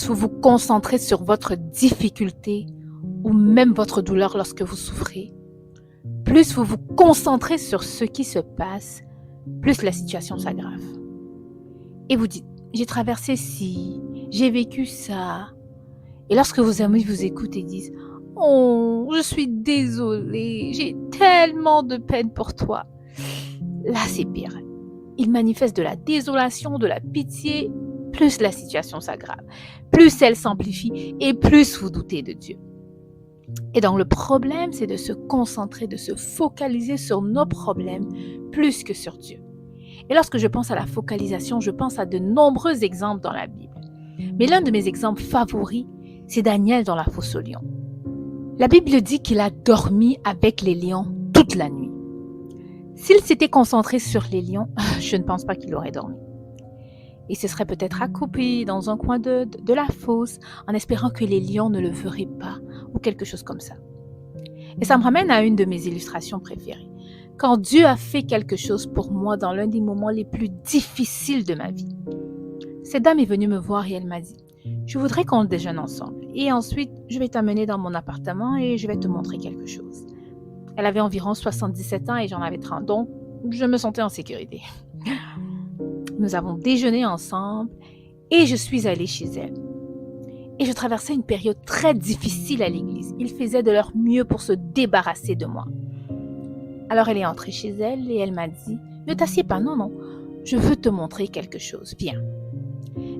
plus vous vous concentrez sur votre difficulté ou même votre douleur lorsque vous souffrez, plus vous vous concentrez sur ce qui se passe, plus la situation s'aggrave. Et vous dites, j'ai traversé ci, j'ai vécu ça. Et lorsque vos amis vous écoutent et disent, oh, je suis désolée, j'ai tellement de peine pour toi. Là, c'est pire. Ils manifestent de la désolation, de la pitié, plus la situation s'aggrave, plus elle s'amplifie et plus vous doutez de Dieu. Et donc, le problème, c'est de se concentrer, de se focaliser sur nos problèmes plus que sur Dieu. Et lorsque je pense à la focalisation, je pense à de nombreux exemples dans la Bible. Mais l'un de mes exemples favoris, c'est Daniel dans la fosse aux lions. La Bible dit qu'il a dormi avec les lions toute la nuit. S'il s'était concentré sur les lions, je ne pense pas qu'il aurait dormi. Il se serait peut-être accroupi dans un coin de la fosse en espérant que les lions ne le verraient pas ou quelque chose comme ça. Et ça me ramène à une de mes illustrations préférées. Quand Dieu a fait quelque chose pour moi dans l'un des moments les plus difficiles de ma vie. Cette dame est venue me voir et elle m'a dit, je voudrais qu'on déjeune ensemble et ensuite je vais t'amener dans mon appartement et je vais te montrer quelque chose. Elle avait environ 77 ans et j'en avais 30, donc je me sentais en sécurité. Nous avons déjeuné ensemble et je suis allée chez elle. Et je traversais une période très difficile à l'église. Ils faisaient de leur mieux pour se débarrasser de moi. Alors elle est entrée chez elle et elle m'a dit, ne t'assieds pas, non, je veux te montrer quelque chose, viens.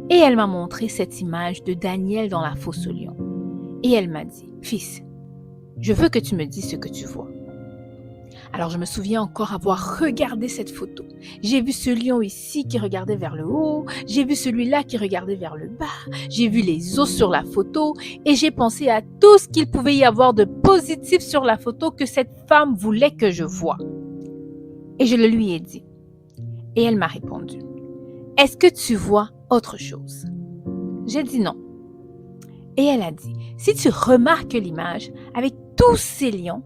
Et elle m'a montré cette image de Daniel dans la fosse aux lions. Et elle m'a dit, fils, je veux que tu me dises ce que tu vois. Alors je me souviens encore avoir regardé cette photo. J'ai vu ce lion ici qui regardait vers le haut, j'ai vu celui-là qui regardait vers le bas, j'ai vu les os sur la photo et j'ai pensé à tout ce qu'il pouvait y avoir de positif sur la photo que cette femme voulait que je voie. Et je le lui ai dit. Et elle m'a répondu, est-ce que tu vois autre chose? J'ai dit non. Et elle a dit, si tu remarques l'image avec tous ces lions,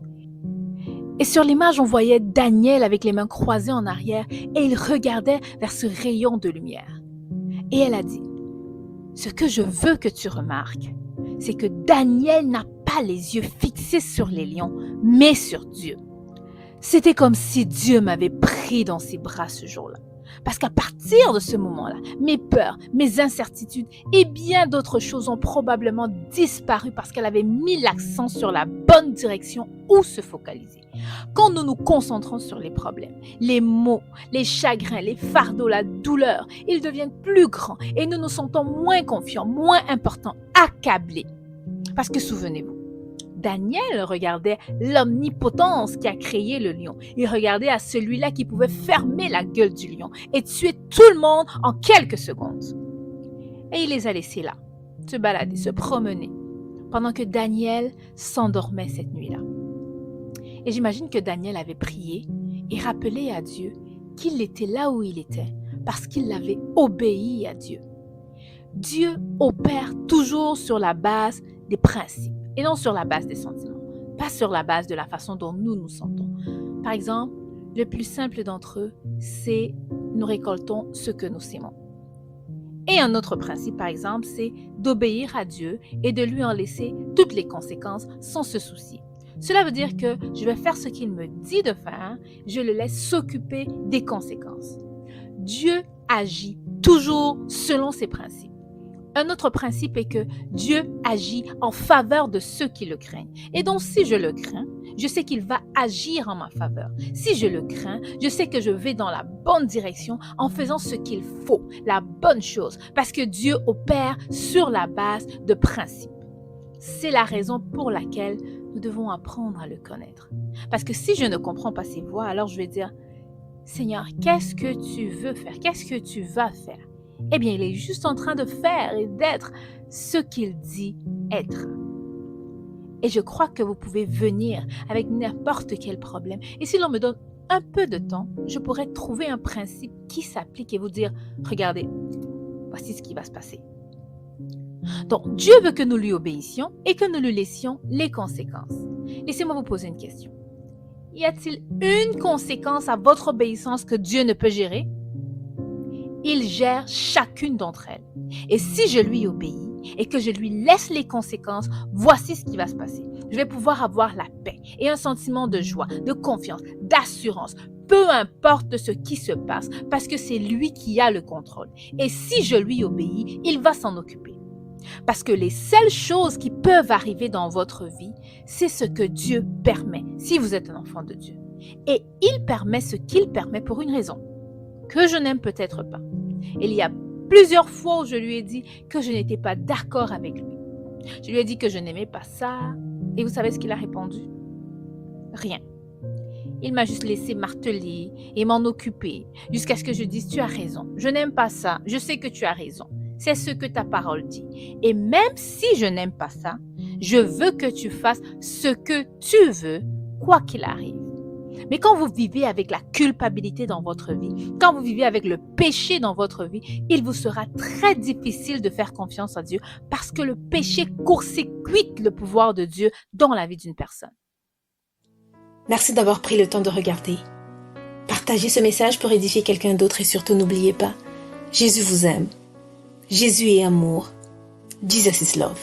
et sur l'image, on voyait Daniel avec les mains croisées en arrière et il regardait vers ce rayon de lumière. Et elle a dit, ce que je veux que tu remarques, c'est que Daniel n'a pas les yeux fixés sur les lions, mais sur Dieu. C'était comme si Dieu m'avait pris dans ses bras ce jour-là. Parce qu'à partir de ce moment-là, mes peurs, mes incertitudes et bien d'autres choses ont probablement disparu parce qu'elle avait mis l'accent sur la bonne direction où se focaliser. Quand nous nous concentrons sur les problèmes, les maux, les chagrins, les fardeaux, la douleur, ils deviennent plus grands et nous nous sentons moins confiants, moins importants, accablés. Parce que souvenez-vous, Daniel regardait l'omnipotence qui a créé le lion. Il regardait à celui-là qui pouvait fermer la gueule du lion et tuer tout le monde en quelques secondes. Et il les a laissés là, se balader, se promener, pendant que Daniel s'endormait cette nuit-là. Et j'imagine que Daniel avait prié et rappelé à Dieu qu'il était là où il était parce qu'il avait obéi à Dieu. Dieu opère toujours sur la base des principes et non sur la base des sentiments, pas sur la base de la façon dont nous nous sentons. Par exemple, le plus simple d'entre eux, c'est nous récoltons ce que nous sémons. Et un autre principe, par exemple, c'est d'obéir à Dieu et de lui en laisser toutes les conséquences sans se soucier. Cela veut dire que je vais faire ce qu'il me dit de faire, je le laisse s'occuper des conséquences. Dieu agit toujours selon ses principes. Un autre principe est que Dieu agit en faveur de ceux qui le craignent. Et donc, si je le crains, je sais qu'il va agir en ma faveur. Si je le crains, je sais que je vais dans la bonne direction en faisant ce qu'il faut, la bonne chose, parce que Dieu opère sur la base de principes. C'est la raison pour laquelle nous devons apprendre à le connaître. Parce que si je ne comprends pas ses voies, alors je vais dire, Seigneur, qu'est-ce que tu veux faire? Qu'est-ce que tu vas faire? Eh bien, il est juste en train de faire et d'être ce qu'il dit être. Et je crois que vous pouvez venir avec n'importe quel problème. Et si l'on me donne un peu de temps, je pourrais trouver un principe qui s'applique et vous dire, regardez, voici ce qui va se passer. Donc, Dieu veut que nous lui obéissions et que nous lui laissions les conséquences. Laissez-moi vous poser une question. Y a-t-il une conséquence à votre obéissance que Dieu ne peut gérer? Il gère chacune d'entre elles. Et si je lui obéis, et que je lui laisse les conséquences, voici ce qui va se passer. Je vais pouvoir avoir la paix et un sentiment de joie, de confiance, d'assurance, peu importe ce qui se passe, parce que c'est lui qui a le contrôle. Et si je lui obéis, il va s'en occuper. Parce que les seules choses qui peuvent arriver dans votre vie, c'est ce que Dieu permet, si vous êtes un enfant de Dieu. Et il permet ce qu'il permet pour une raison, que je n'aime peut-être pas. Il y a plusieurs fois où je lui ai dit que je n'étais pas d'accord avec lui. Je lui ai dit que je n'aimais pas ça. Et vous savez ce qu'il a répondu? Rien. Il m'a juste laissé marteler et m'en occuper jusqu'à ce que je dise « Tu as raison, je n'aime pas ça, je sais que tu as raison. C'est ce que ta parole dit. Et même si je n'aime pas ça, je veux que tu fasses ce que tu veux, quoi qu'il arrive. » Mais quand vous vivez avec la culpabilité dans votre vie, quand vous vivez avec le péché dans votre vie, il vous sera très difficile de faire confiance à Dieu parce que le péché court-circuite le pouvoir de Dieu dans la vie d'une personne. Merci d'avoir pris le temps de regarder. Partagez ce message pour édifier quelqu'un d'autre et surtout n'oubliez pas, Jésus vous aime. Jésus est amour. Jesus is love.